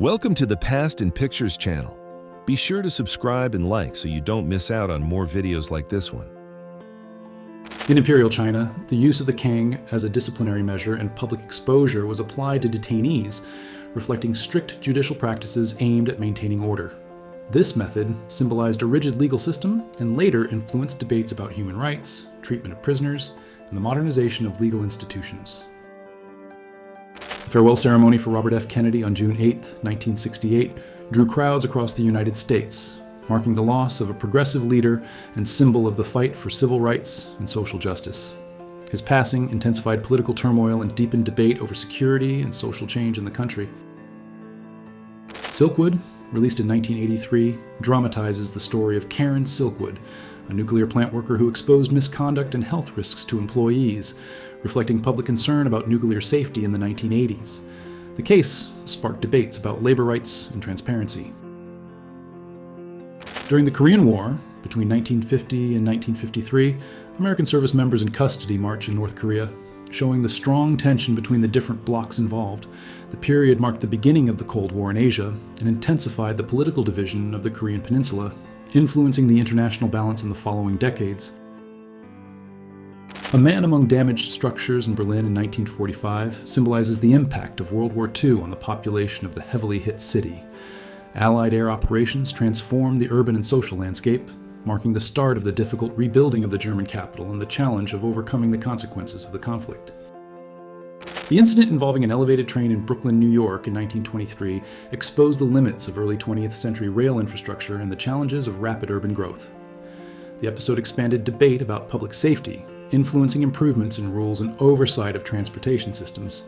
Welcome to the Past in Pictures channel. Be sure to subscribe and like so you don't miss out on more videos like this one. In Imperial China, the use of the king as a disciplinary measure and public exposure was applied to detainees, reflecting strict judicial practices aimed at maintaining order. This method symbolized a rigid legal system and later influenced debates about human rights, treatment of prisoners, and the modernization of legal institutions. The farewell ceremony for Robert F. Kennedy on June 8, 1968, drew crowds across the United States, marking the loss of a progressive leader and symbol of the fight for civil rights and social justice. His passing intensified political turmoil and deepened debate over security and social change in the country. Silkwood, released in 1983, dramatizes the story of Karen Silkwood, a nuclear plant worker who exposed misconduct and health risks to employees, reflecting public concern about nuclear safety in the 1980s. The case sparked debates about labor rights and transparency. During the Korean War, between 1950 and 1953, American service members in custody marched in North Korea, showing the strong tension between the different blocs involved. The period marked the beginning of the Cold War in Asia and intensified the political division of the Korean Peninsula, influencing the international balance in the following decades. A Man Among Damaged Structures in Berlin in 1945 symbolizes the impact of World War II on the population of the heavily hit city. Allied air operations transformed the urban and social landscape, marking the start of the difficult rebuilding of the German capital and the challenge of overcoming the consequences of the conflict. The incident involving an elevated train in Brooklyn, New York in 1923 exposed the limits of early 20th century rail infrastructure and the challenges of rapid urban growth. The episode expanded debate about public safety, influencing improvements in rules and oversight of transportation systems.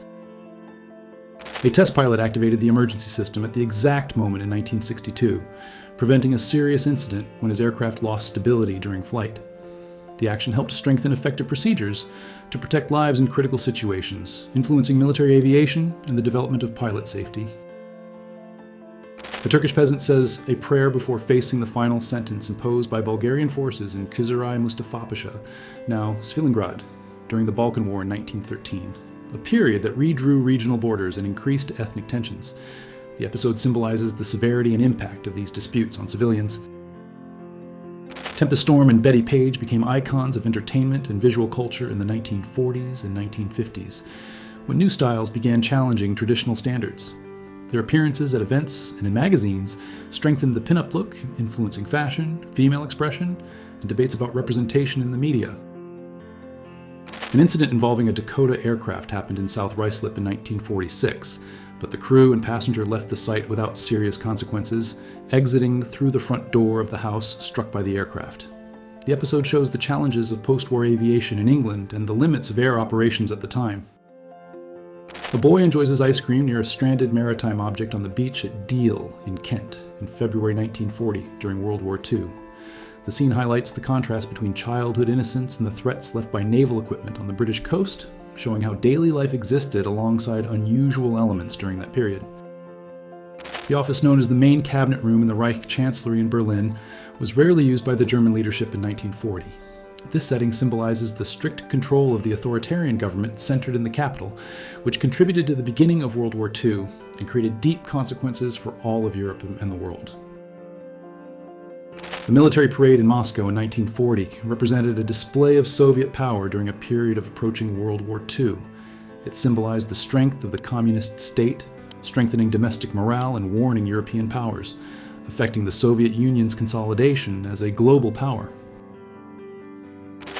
A test pilot activated the emergency system at the exact moment in 1962, preventing a serious incident when his aircraft lost stability during flight. The action helped strengthen effective procedures to protect lives in critical situations, influencing military aviation and the development of pilot safety. A Turkish peasant says a prayer before facing the final sentence imposed by Bulgarian forces in Kizilay Mustafa Pasha, now Svilengrad, during the Balkan War in 1913, a period that redrew regional borders and increased ethnic tensions. The episode symbolizes the severity and impact of these disputes on civilians. Tempest Storm and Betty Page became icons of entertainment and visual culture in the 1940s and 1950s, when new styles began challenging traditional standards. Their appearances at events and in magazines strengthened the pin-up look, influencing fashion, female expression, and debates about representation in the media. An incident involving a Dakota aircraft happened in South Ruislip in 1946, but the crew and passenger left the site without serious consequences, exiting through the front door of the house struck by the aircraft. The episode shows the challenges of post-war aviation in England and the limits of air operations at the time. A boy enjoys his ice cream near a stranded maritime object on the beach at Deal in Kent in February 1940 during World War II. The scene highlights the contrast between childhood innocence and the threats left by naval equipment on the British coast, showing how daily life existed alongside unusual elements during that period. The office known as the main cabinet room in the Reich Chancellery in Berlin was rarely used by the German leadership in 1940. This setting symbolizes the strict control of the authoritarian government centered in the capital, which contributed to the beginning of World War II and created deep consequences for all of Europe and the world. The military parade in Moscow in 1940 represented a display of Soviet power during a period of approaching World War II. It symbolized the strength of the communist state, strengthening domestic morale and warning European powers, affecting the Soviet Union's consolidation as a global power.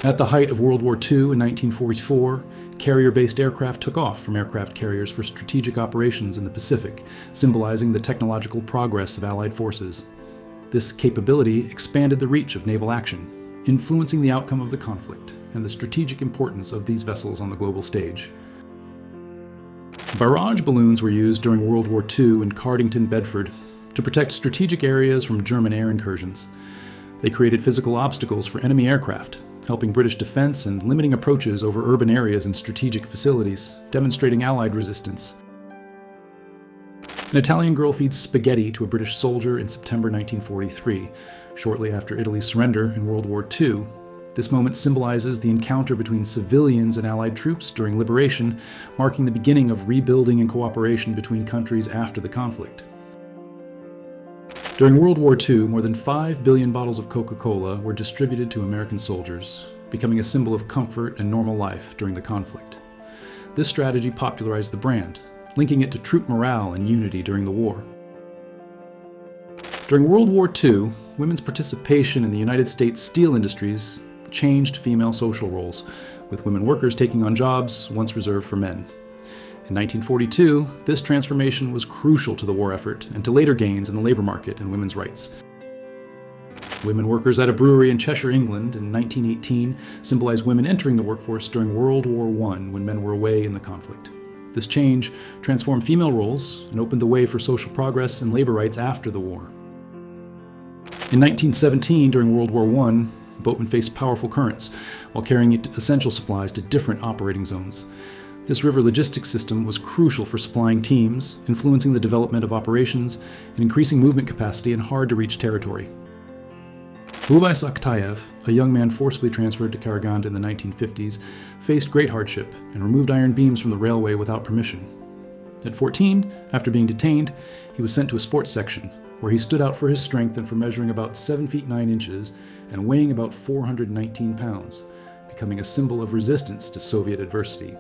At the height of World War II in 1944, carrier-based aircraft took off from aircraft carriers for strategic operations in the Pacific, symbolizing the technological progress of Allied forces. This capability expanded the reach of naval action, influencing the outcome of the conflict and the strategic importance of these vessels on the global stage. Barrage balloons were used during World War II in Cardington, Bedford, to protect strategic areas from German air incursions. They created physical obstacles for enemy aircraft, helping British defense and limiting approaches over urban areas and strategic facilities, demonstrating Allied resistance. An Italian girl feeds spaghetti to a British soldier in September 1943, shortly after Italy's surrender in World War II. This moment symbolizes the encounter between civilians and Allied troops during liberation, marking the beginning of rebuilding and cooperation between countries after the conflict. During World War II, more than 5 billion bottles of Coca-Cola were distributed to American soldiers, becoming a symbol of comfort and normal life during the conflict. This strategy popularized the brand, linking it to troop morale and unity during the war. During World War II, women's participation in the United States steel industries changed female social roles, with women workers taking on jobs once reserved for men. In 1942, this transformation was crucial to the war effort and to later gains in the labor market and women's rights. Women workers at a brewery in Cheshire, England in 1918 symbolized women entering the workforce during World War I when men were away in the conflict. This change transformed female roles and opened the way for social progress and labor rights after the war. In 1917, during World War I, boatmen faced powerful currents while carrying essential supplies to different operating zones. This river logistics system was crucial for supplying teams, influencing the development of operations, and increasing movement capacity in hard-to-reach territory. Buvai Saktayev, a young man forcibly transferred to Karaganda in the 1950s, faced great hardship and removed iron beams from the railway without permission. At 14, after being detained, he was sent to a sports section, where he stood out for his strength and for measuring about 7 feet 9 inches and weighing about 419 pounds, becoming a symbol of resistance to Soviet adversity.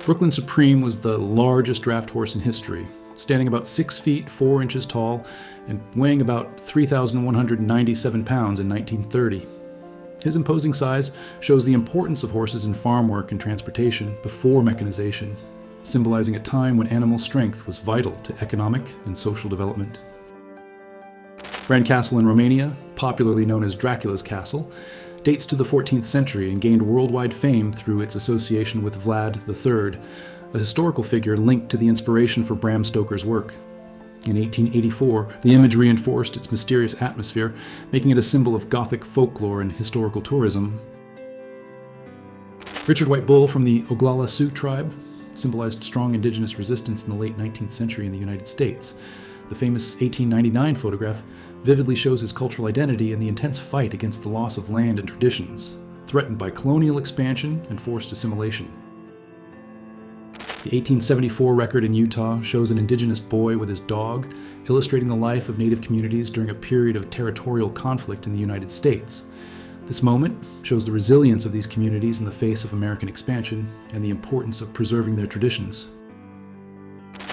Brooklyn Supreme was the largest draft horse in history, standing about 6 feet 4 inches tall and weighing about 3,197 pounds in 1930. His imposing size shows the importance of horses in farm work and transportation before mechanization, symbolizing a time when animal strength was vital to economic and social development. Bran Castle in Romania, popularly known as Dracula's Castle, dates to the 14th century and gained worldwide fame through its association with Vlad III, a historical figure linked to the inspiration for Bram Stoker's work. In 1884, the image reinforced its mysterious atmosphere, making it a symbol of Gothic folklore and historical tourism. Richard White Bull from the Oglala Sioux tribe symbolized strong indigenous resistance in the late 19th century in the United States. The famous 1899 photograph vividly shows his cultural identity in the intense fight against the loss of land and traditions, threatened by colonial expansion and forced assimilation. The 1874 record in Utah shows an indigenous boy with his dog, illustrating the life of native communities during a period of territorial conflict in the United States. This moment shows the resilience of these communities in the face of American expansion and the importance of preserving their traditions.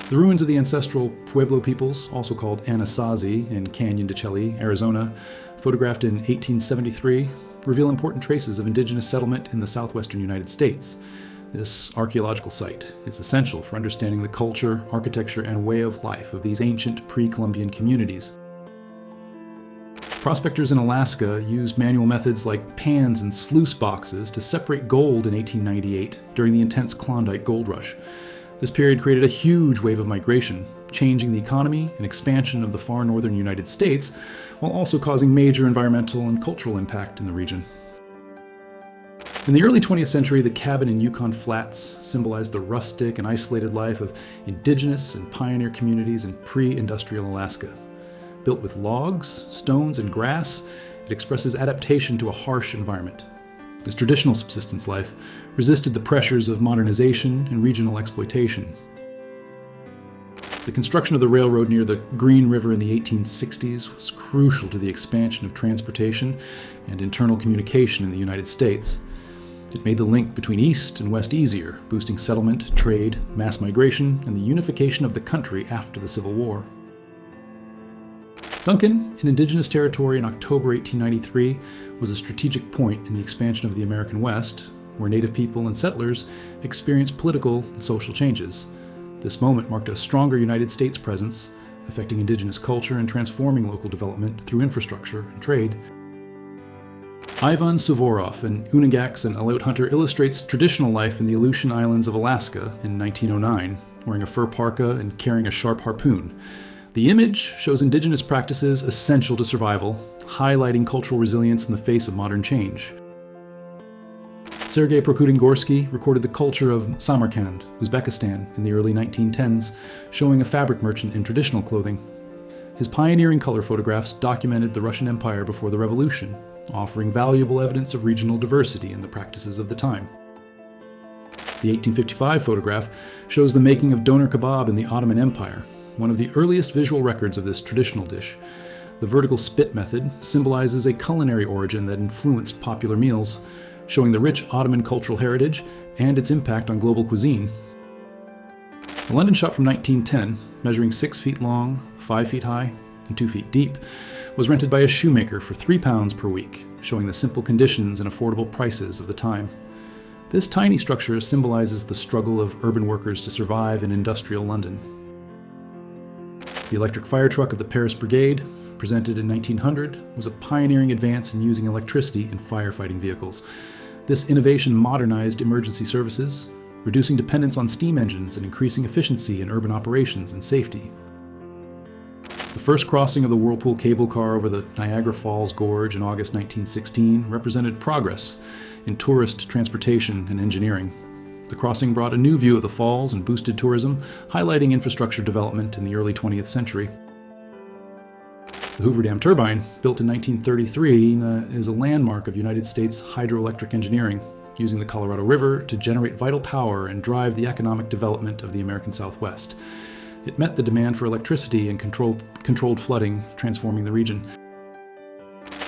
The ruins of the ancestral Pueblo peoples, also called Anasazi in Canyon de Chelly, Arizona, photographed in 1873, reveal important traces of indigenous settlement in the southwestern United States. This archaeological site is essential for understanding the culture, architecture, and way of life of these ancient pre-Columbian communities. Prospectors in Alaska used manual methods like pans and sluice boxes to separate gold in 1898 during the intense Klondike gold rush. This period created a huge wave of migration, changing the economy and expansion of the far northern United States, while also causing major environmental and cultural impact in the region. In the early 20th century, the cabin in Yukon Flats symbolized the rustic and isolated life of indigenous and pioneer communities in pre-industrial Alaska. Built with logs, stones, and grass, it expresses adaptation to a harsh environment. This traditional subsistence life resisted the pressures of modernization and regional exploitation. The construction of the railroad near the Green River in the 1860s was crucial to the expansion of transportation and internal communication in the United States. It made the link between East and West easier, boosting settlement, trade, mass migration, and the unification of the country after the Civil War. Duncan, an indigenous territory in October 1893, was a strategic point in the expansion of the American West, where Native people and settlers experienced political and social changes. This moment marked a stronger United States presence, affecting indigenous culture and transforming local development through infrastructure and trade. Ivan Suvorov, an Unagax and Aleut hunter, illustrates traditional life in the Aleutian Islands of Alaska in 1909, wearing a fur parka and carrying a sharp harpoon. The image shows indigenous practices essential to survival, highlighting cultural resilience in the face of modern change. Sergey Prokudin-Gorsky recorded the culture of Samarkand, Uzbekistan, in the early 1910s, showing a fabric merchant in traditional clothing. His pioneering color photographs documented the Russian Empire before the Revolution, offering valuable evidence of regional diversity in the practices of the time. The 1855 photograph shows the making of doner kebab in the Ottoman Empire, one of the earliest visual records of this traditional dish. The vertical spit method symbolizes a culinary origin that influenced popular meals, showing the rich Ottoman cultural heritage and its impact on global cuisine. The London shop from 1910, measuring 6 feet long, 5 feet high, and 2 feet deep, was rented by a shoemaker for £3 per week, showing the simple conditions and affordable prices of the time. This tiny structure symbolizes the struggle of urban workers to survive in industrial London. The electric fire truck of the Paris Brigade, presented in 1900, was a pioneering advance in using electricity in firefighting vehicles. This innovation modernized emergency services, reducing dependence on steam engines and increasing efficiency in urban operations and safety. The first crossing of the Whirlpool cable car over the Niagara Falls Gorge in August 1916 represented progress in tourist transportation and engineering. The crossing brought a new view of the falls and boosted tourism, highlighting infrastructure development in the early 20th century. The Hoover Dam turbine, built in 1933, is a landmark of United States hydroelectric engineering, using the Colorado River to generate vital power and drive the economic development of the American Southwest. It met the demand for electricity and controlled flooding, transforming the region.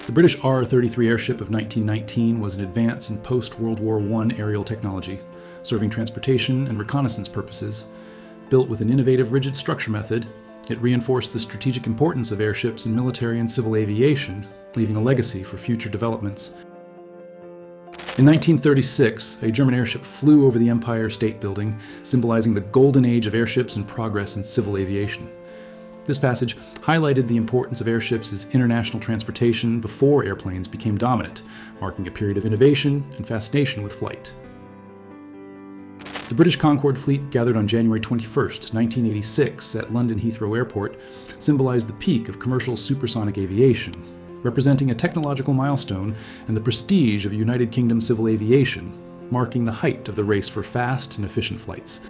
The British R-33 airship of 1919 was an advance in post-World War I aerial technology, serving transportation and reconnaissance purposes. Built with an innovative rigid structure method, it reinforced the strategic importance of airships in military and civil aviation, leaving a legacy for future developments. In 1936, a German airship flew over the Empire State Building, symbolizing the golden age of airships and progress in civil aviation. This passage highlighted the importance of airships as international transportation before airplanes became dominant, marking a period of innovation and fascination with flight. The British Concorde fleet, gathered on January 21, 1986 at London Heathrow Airport, symbolized the peak of commercial supersonic aviation, representing a technological milestone and the prestige of United Kingdom civil aviation, marking the height of the race for fast and efficient flights.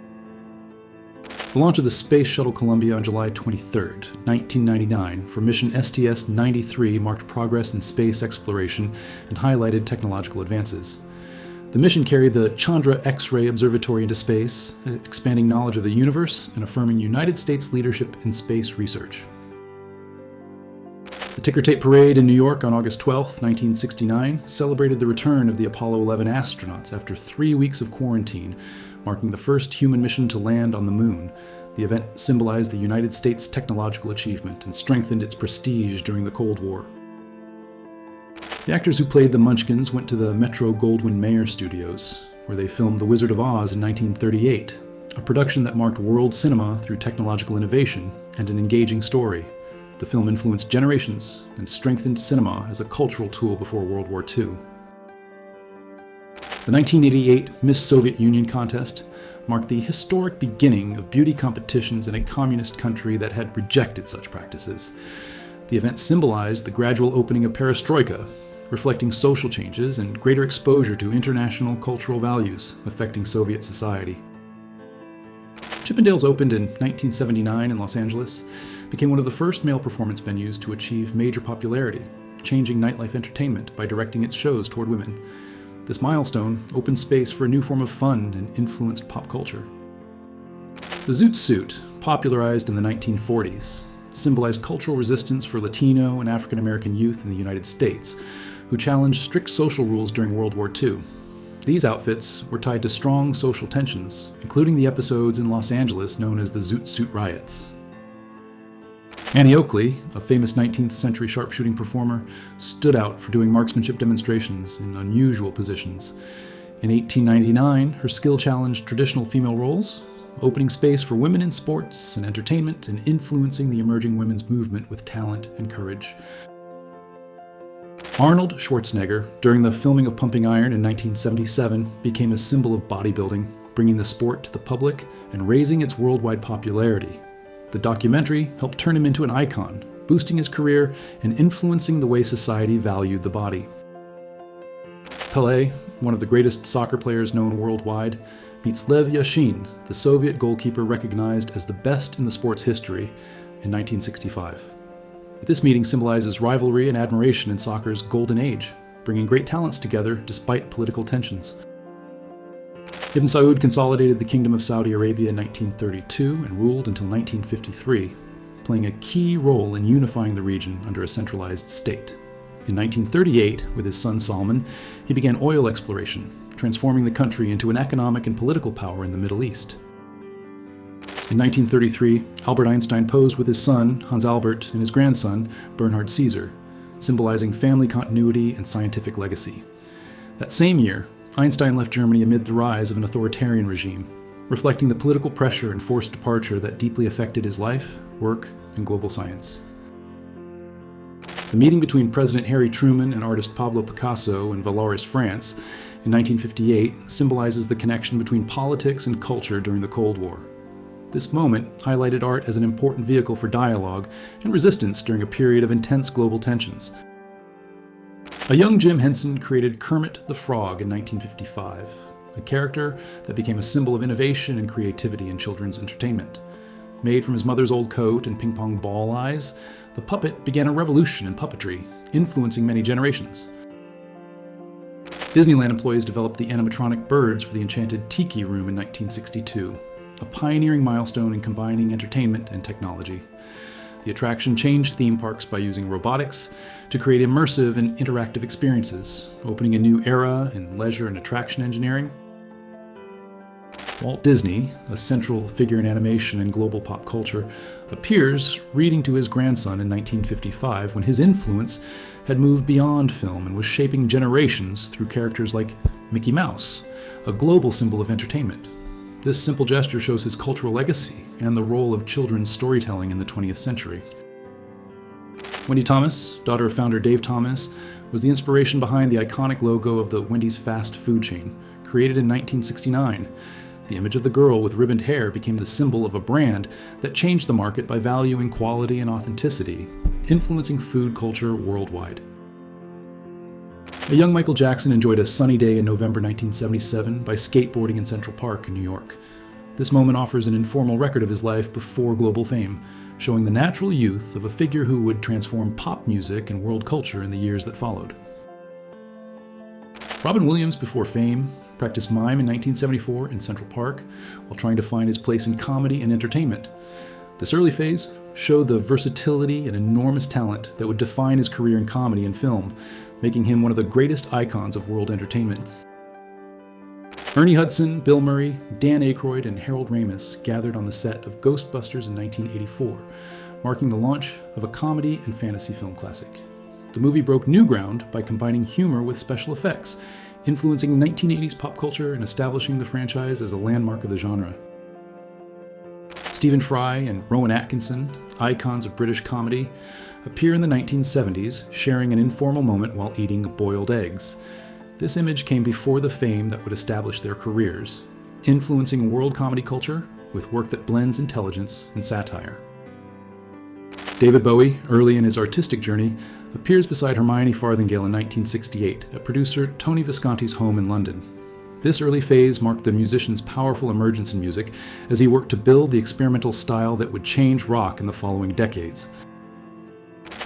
The launch of the Space Shuttle Columbia on July 23, 1999, for mission STS-93 marked progress in space exploration and highlighted technological advances. The mission carried the Chandra X-ray Observatory into space, expanding knowledge of the universe and affirming United States leadership in space research. The Ticker Tape Parade in New York on August 12, 1969, celebrated the return of the Apollo 11 astronauts after 3 weeks of quarantine, marking the first human mission to land on the moon. The event symbolized the United States' technological achievement and strengthened its prestige during the Cold War. The actors who played the Munchkins went to the Metro-Goldwyn-Mayer studios, where they filmed The Wizard of Oz in 1938, a production that marked world cinema through technological innovation and an engaging story. The film influenced generations and strengthened cinema as a cultural tool before World War II. The 1988 Miss Soviet Union contest marked the historic beginning of beauty competitions in a communist country that had rejected such practices. The event symbolized the gradual opening of perestroika, reflecting social changes and greater exposure to international cultural values affecting Soviet society. Chippendales opened in 1979 in Los Angeles, became one of the first male performance venues to achieve major popularity, changing nightlife entertainment by directing its shows toward women. This milestone opened space for a new form of fun and influenced pop culture. The zoot suit, popularized in the 1940s, symbolized cultural resistance for Latino and African American youth in the United States, who challenged strict social rules during World War II. These outfits were tied to strong social tensions, including the episodes in Los Angeles known as the Zoot Suit Riots. Annie Oakley, a famous 19th century sharpshooting performer, stood out for doing marksmanship demonstrations in unusual positions. In 1899, her skill challenged traditional female roles, opening space for women in sports and entertainment and influencing the emerging women's movement with talent and courage. Arnold Schwarzenegger, during the filming of Pumping Iron in 1977, became a symbol of bodybuilding, bringing the sport to the public and raising its worldwide popularity. The documentary helped turn him into an icon, boosting his career and influencing the way society valued the body. Pelé, one of the greatest soccer players known worldwide, beats Lev Yashin, the Soviet goalkeeper recognized as the best in the sport's history, in 1965. This meeting symbolizes rivalry and admiration in soccer's golden age, bringing great talents together despite political tensions. Ibn Saud consolidated the Kingdom of Saudi Arabia in 1932 and ruled until 1953, playing a key role in unifying the region under a centralized state. In 1938, with his son Salman, he began oil exploration, transforming the country into an economic and political power in the Middle East. In 1933, Albert Einstein posed with his son, Hans Albert, and his grandson, Bernhard Caesar, symbolizing family continuity and scientific legacy. That same year, Einstein left Germany amid the rise of an authoritarian regime, reflecting the political pressure and forced departure that deeply affected his life, work, and global science. The meeting between President Harry Truman and artist Pablo Picasso in Vallauris, France, in 1958 symbolizes the connection between politics and culture during the Cold War. This moment highlighted art as an important vehicle for dialogue and resistance during a period of intense global tensions. A young Jim Henson created Kermit the Frog in 1955, a character that became a symbol of innovation and creativity in children's entertainment. Made from his mother's old coat and ping-pong ball eyes, the puppet began a revolution in puppetry, influencing many generations. Disneyland employees developed the animatronic birds for the Enchanted Tiki Room in 1962, a pioneering milestone in combining entertainment and technology. The attraction changed theme parks by using robotics to create immersive and interactive experiences, opening a new era in leisure and attraction engineering. Walt Disney, a central figure in animation and global pop culture, appears reading to his grandson in 1955 when his influence had moved beyond film and was shaping generations through characters like Mickey Mouse, a global symbol of entertainment. This simple gesture shows his cultural legacy and the role of children's storytelling in the 20th century. Wendy Thomas, daughter of founder Dave Thomas, was the inspiration behind the iconic logo of the Wendy's fast food chain, created in 1969. The image of the girl with ribboned hair became the symbol of a brand that changed the market by valuing quality and authenticity, influencing food culture worldwide. A young Michael Jackson enjoyed a sunny day in November 1977 by skateboarding in Central Park in New York. This moment offers an informal record of his life before global fame, showing the natural youth of a figure who would transform pop music and world culture in the years that followed. Robin Williams, before fame, practiced mime in 1974 in Central Park while trying to find his place in comedy and entertainment. This early phase showed the versatility and enormous talent that would define his career in comedy and film, making him one of the greatest icons of world entertainment. Ernie Hudson, Bill Murray, Dan Aykroyd, and Harold Ramis gathered on the set of Ghostbusters in 1984, marking the launch of a comedy and fantasy film classic. The movie broke new ground by combining humor with special effects, influencing 1980s pop culture and establishing the franchise as a landmark of the genre. Stephen Fry and Rowan Atkinson, icons of British comedy, appear in the 1970s, sharing an informal moment while eating boiled eggs. This image came before the fame that would establish their careers, influencing world comedy culture with work that blends intelligence and satire. David Bowie, early in his artistic journey, appears beside Hermione Farthingale in 1968 at producer Tony Visconti's home in London. This early phase marked the musician's powerful emergence in music as he worked to build the experimental style that would change rock in the following decades.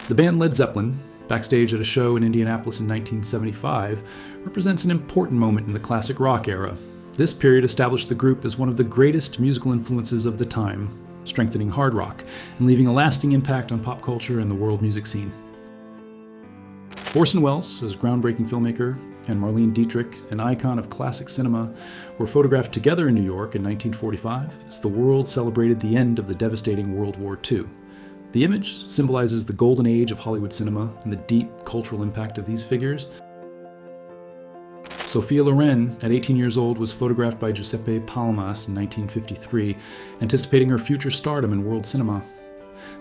The band Led Zeppelin, backstage at a show in Indianapolis in 1975, represents an important moment in the classic rock era. This period established the group as one of the greatest musical influences of the time, strengthening hard rock and leaving a lasting impact on pop culture and the world music scene. Orson Welles, as a groundbreaking filmmaker, and Marlene Dietrich, an icon of classic cinema, were photographed together in New York in 1945 as the world celebrated the end of the devastating World War II. The image symbolizes the golden age of Hollywood cinema and the deep cultural impact of these figures. Sophia Loren, at 18 years old, was photographed by Giuseppe Palmas in 1953, anticipating her future stardom in world cinema.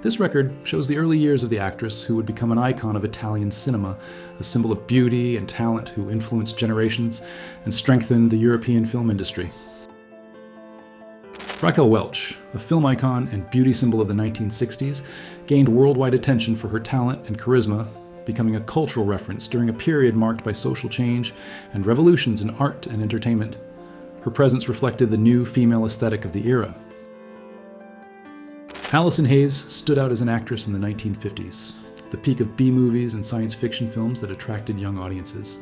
This record shows the early years of the actress who would become an icon of Italian cinema, a symbol of beauty and talent who influenced generations and strengthened the European film industry. Raquel Welch, a film icon and beauty symbol of the 1960s, gained worldwide attention for her talent and charisma, becoming a cultural reference during a period marked by social change and revolutions in art and entertainment. Her presence reflected the new female aesthetic of the era. Allison Hayes stood out as an actress in the 1950s, the peak of B-movies and science fiction films that attracted young audiences.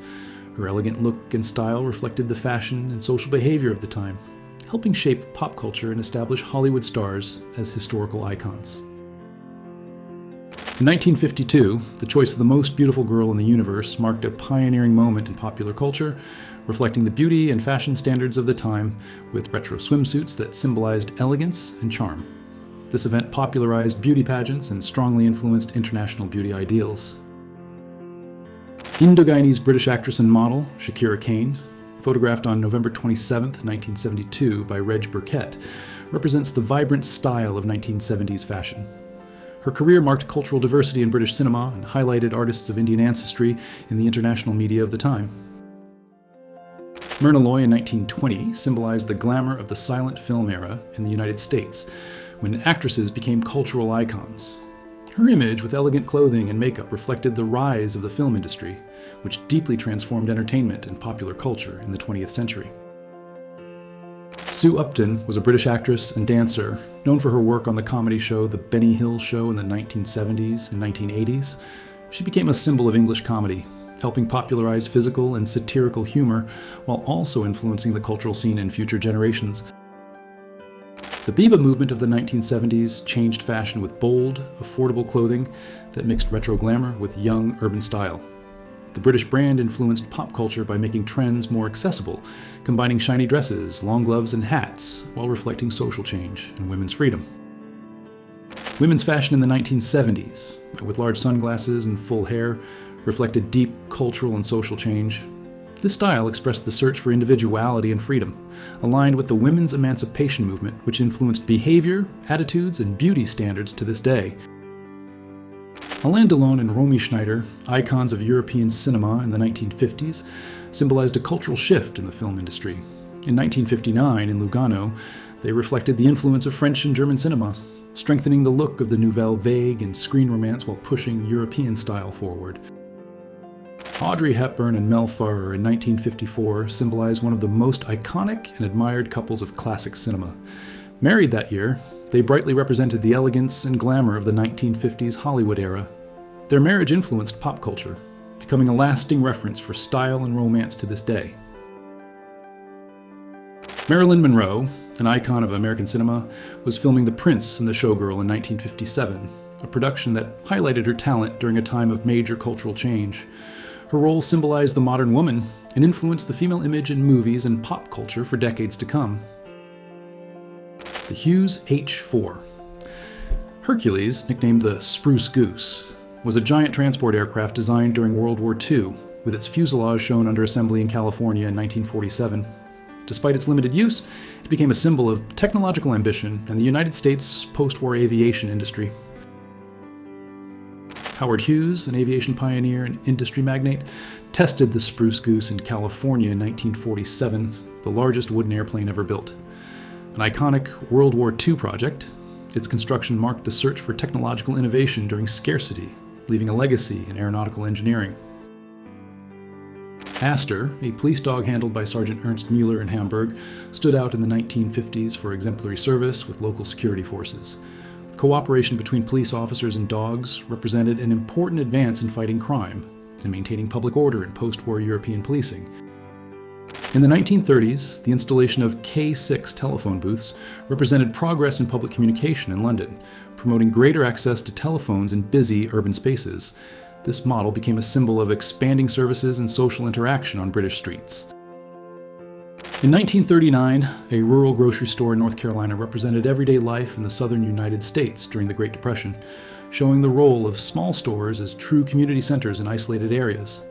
Her elegant look and style reflected the fashion and social behavior of the time, helping shape pop culture and establish Hollywood stars as historical icons. In 1952, the choice of the most beautiful girl in the universe marked a pioneering moment in popular culture, reflecting the beauty and fashion standards of the time with retro swimsuits that symbolized elegance and charm. This event popularized beauty pageants and strongly influenced international beauty ideals. Indogyne's British actress and model, Shakira Kane, photographed on November 27, 1972 by Reg Burkett, represents the vibrant style of 1970s fashion. Her career marked cultural diversity in British cinema and highlighted artists of Indian ancestry in the international media of the time. Myrna Loy in 1920 symbolized the glamour of the silent film era in the United States, when actresses became cultural icons. Her image with elegant clothing and makeup reflected the rise of the film industry, which deeply transformed entertainment and popular culture in the 20th century. Sue Upton was a British actress and dancer, known for her work on the comedy show The Benny Hill Show in the 1970s and 1980s. She became a symbol of English comedy, helping popularize physical and satirical humor while also influencing the cultural scene in future generations. The Biba movement of the 1970s changed fashion with bold, affordable clothing that mixed retro glamour with young urban style. The British brand influenced pop culture by making trends more accessible, combining shiny dresses, long gloves, and hats, while reflecting social change and women's freedom. Women's fashion in the 1970s, with large sunglasses and full hair, reflected deep cultural and social change. This style expressed the search for individuality and freedom, aligned with the women's emancipation movement, which influenced behavior, attitudes, and beauty standards to this day. Alain Delon and Romy Schneider, icons of European cinema in the 1950s, symbolized a cultural shift in the film industry. In 1959, in Lugano, they reflected the influence of French and German cinema, strengthening the look of the Nouvelle Vague and screen romance while pushing European style forward. Audrey Hepburn and Mel Ferrer in 1954 symbolize one of the most iconic and admired couples of classic cinema. Married that year, they brightly represented the elegance and glamour of the 1950s Hollywood era. Their marriage influenced pop culture, becoming a lasting reference for style and romance to this day. Marilyn Monroe, an icon of American cinema, was filming The Prince and the Showgirl in 1957, a production that highlighted her talent during a time of major cultural change. Her role symbolized the modern woman and influenced the female image in movies and pop culture for decades to come. The Hughes H-4. Hercules, nicknamed the Spruce Goose, was a giant transport aircraft designed during World War II, with its fuselage shown under assembly in California in 1947. Despite its limited use, it became a symbol of technological ambition and the United States post-war aviation industry. Howard Hughes, an aviation pioneer and industry magnate, tested the Spruce Goose in California in 1947, the largest wooden airplane ever built. An iconic World War II project, its construction marked the search for technological innovation during scarcity, leaving a legacy in aeronautical engineering. Astor, a police dog handled by Sergeant Ernst Mueller in Hamburg, stood out in the 1950s for exemplary service with local security forces. Cooperation between police officers and dogs represented an important advance in fighting crime and maintaining public order in post-war European policing. In the 1930s, the installation of K6 telephone booths represented progress in public communication in London, promoting greater access to telephones in busy urban spaces. This model became a symbol of expanding services and social interaction on British streets. In 1939, a rural grocery store in North Carolina represented everyday life in the southern United States during the Great Depression, showing the role of small stores as true community centers in isolated areas.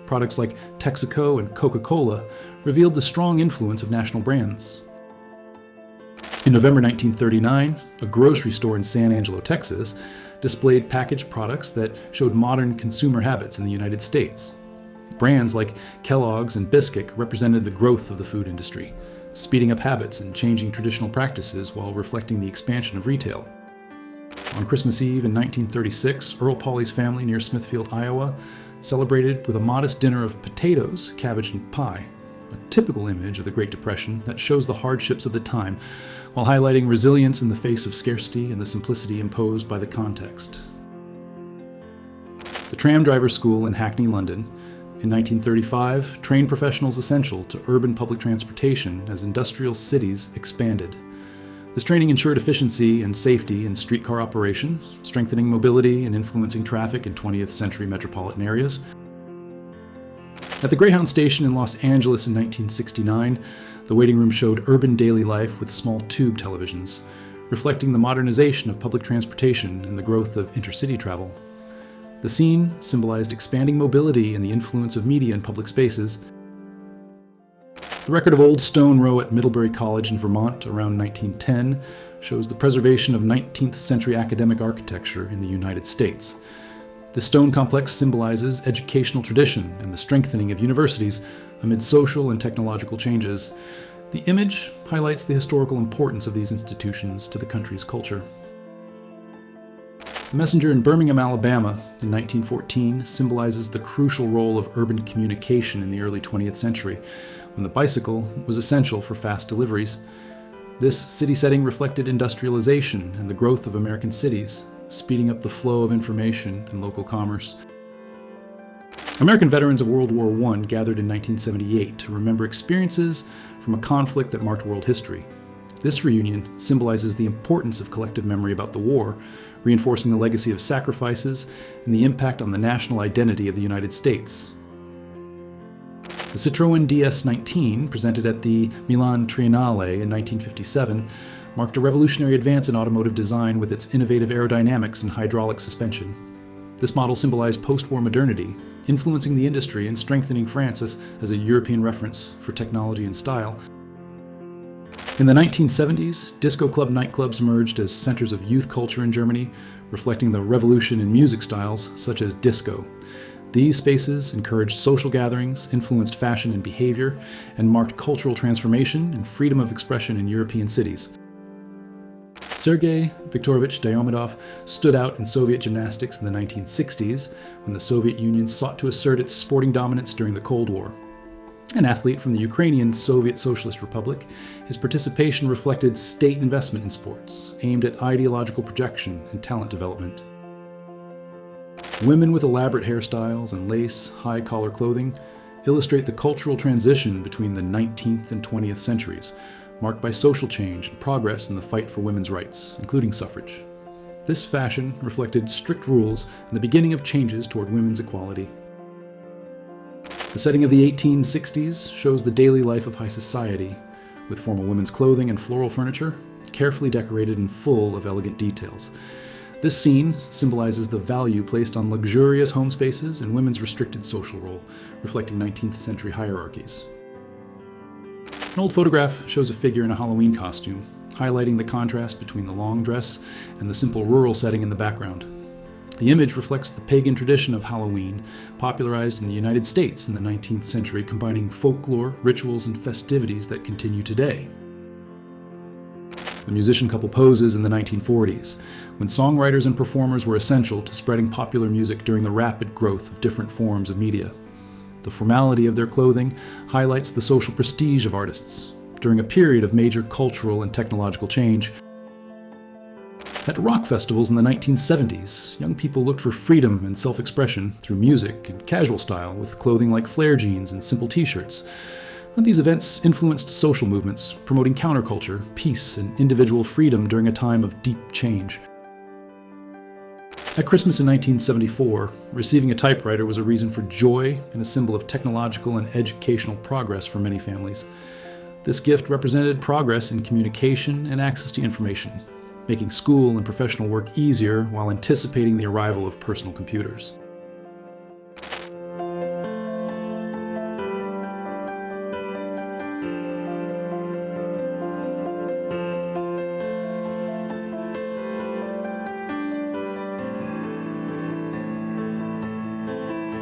Products like Texaco and Coca-Cola revealed the strong influence of national brands. In November 1939, a grocery store in San Angelo, Texas, displayed packaged products that showed modern consumer habits in the United States. Brands like Kellogg's and Bisquick represented the growth of the food industry, speeding up habits and changing traditional practices while reflecting the expansion of retail. On Christmas Eve in 1936, Earl Pauley's family near Smithfield, Iowa, celebrated with a modest dinner of potatoes, cabbage, and pie, a typical image of the Great Depression that shows the hardships of the time, while highlighting resilience in the face of scarcity and the simplicity imposed by the context. The Tram Driver School in Hackney, London, In 1935, trained professionals essential to urban public transportation as industrial cities expanded. This training ensured efficiency and safety in streetcar operation, strengthening mobility and influencing traffic in 20th century metropolitan areas. At the Greyhound station in Los Angeles in 1969, the waiting room showed urban daily life with small tube televisions, reflecting the modernization of public transportation and the growth of intercity travel. The scene symbolized expanding mobility and the influence of media in public spaces. The record of Old Stone Row at Middlebury College in Vermont around 1910 shows the preservation of 19th century academic architecture in the United States. The stone complex symbolizes educational tradition and the strengthening of universities amid social and technological changes. The image highlights the historical importance of these institutions to the country's culture. The messenger in Birmingham, Alabama in 1914 symbolizes the crucial role of urban communication in the early 20th century, when the bicycle was essential for fast deliveries. This city setting reflected industrialization and the growth of American cities, speeding up the flow of information and local commerce. American veterans of World War I gathered in 1978 to remember experiences from a conflict that marked world history. This reunion symbolizes the importance of collective memory about the war, reinforcing the legacy of sacrifices and the impact on the national identity of the United States. The Citroën DS19, presented at the Milan Triennale in 1957, marked a revolutionary advance in automotive design with its innovative aerodynamics and hydraulic suspension. This model symbolized post-war modernity, influencing the industry and strengthening France as a European reference for technology and style. In the 1970s, disco club nightclubs emerged as centers of youth culture in Germany, reflecting the revolution in music styles such as disco. These spaces encouraged social gatherings, influenced fashion and behavior, and marked cultural transformation and freedom of expression in European cities. Sergey Viktorovich Diomedov stood out in Soviet gymnastics in the 1960s when the Soviet Union sought to assert its sporting dominance during the Cold War. An athlete from the Ukrainian Soviet Socialist Republic, his participation reflected state investment in sports, aimed at ideological projection and talent development. Women with elaborate hairstyles and lace, high-collar clothing illustrate the cultural transition between the 19th and 20th centuries, marked by social change and progress in the fight for women's rights, including suffrage. This fashion reflected strict rules and the beginning of changes toward women's equality. The setting of the 1860s shows the daily life of high society, with formal women's clothing and floral furniture, carefully decorated and full of elegant details. This scene symbolizes the value placed on luxurious home spaces and women's restricted social role, reflecting 19th century hierarchies. An old photograph shows a figure in a Halloween costume, highlighting the contrast between the long dress and the simple rural setting in the background. The image reflects the pagan tradition of Halloween, popularized in the United States in the 19th century, combining folklore, rituals, and festivities that continue today. The musician couple poses in the 1940s, when songwriters and performers were essential to spreading popular music during the rapid growth of different forms of media. The formality of their clothing highlights the social prestige of artists during a period of major cultural and technological change. At rock festivals in the 1970s, young people looked for freedom and self-expression through music and casual style, with clothing like flare jeans and simple t-shirts. These events influenced social movements, promoting counterculture, peace, and individual freedom during a time of deep change. At Christmas in 1974, receiving a typewriter was a reason for joy and a symbol of technological and educational progress for many families. This gift represented progress in communication and access to information, making school and professional work easier while anticipating the arrival of personal computers.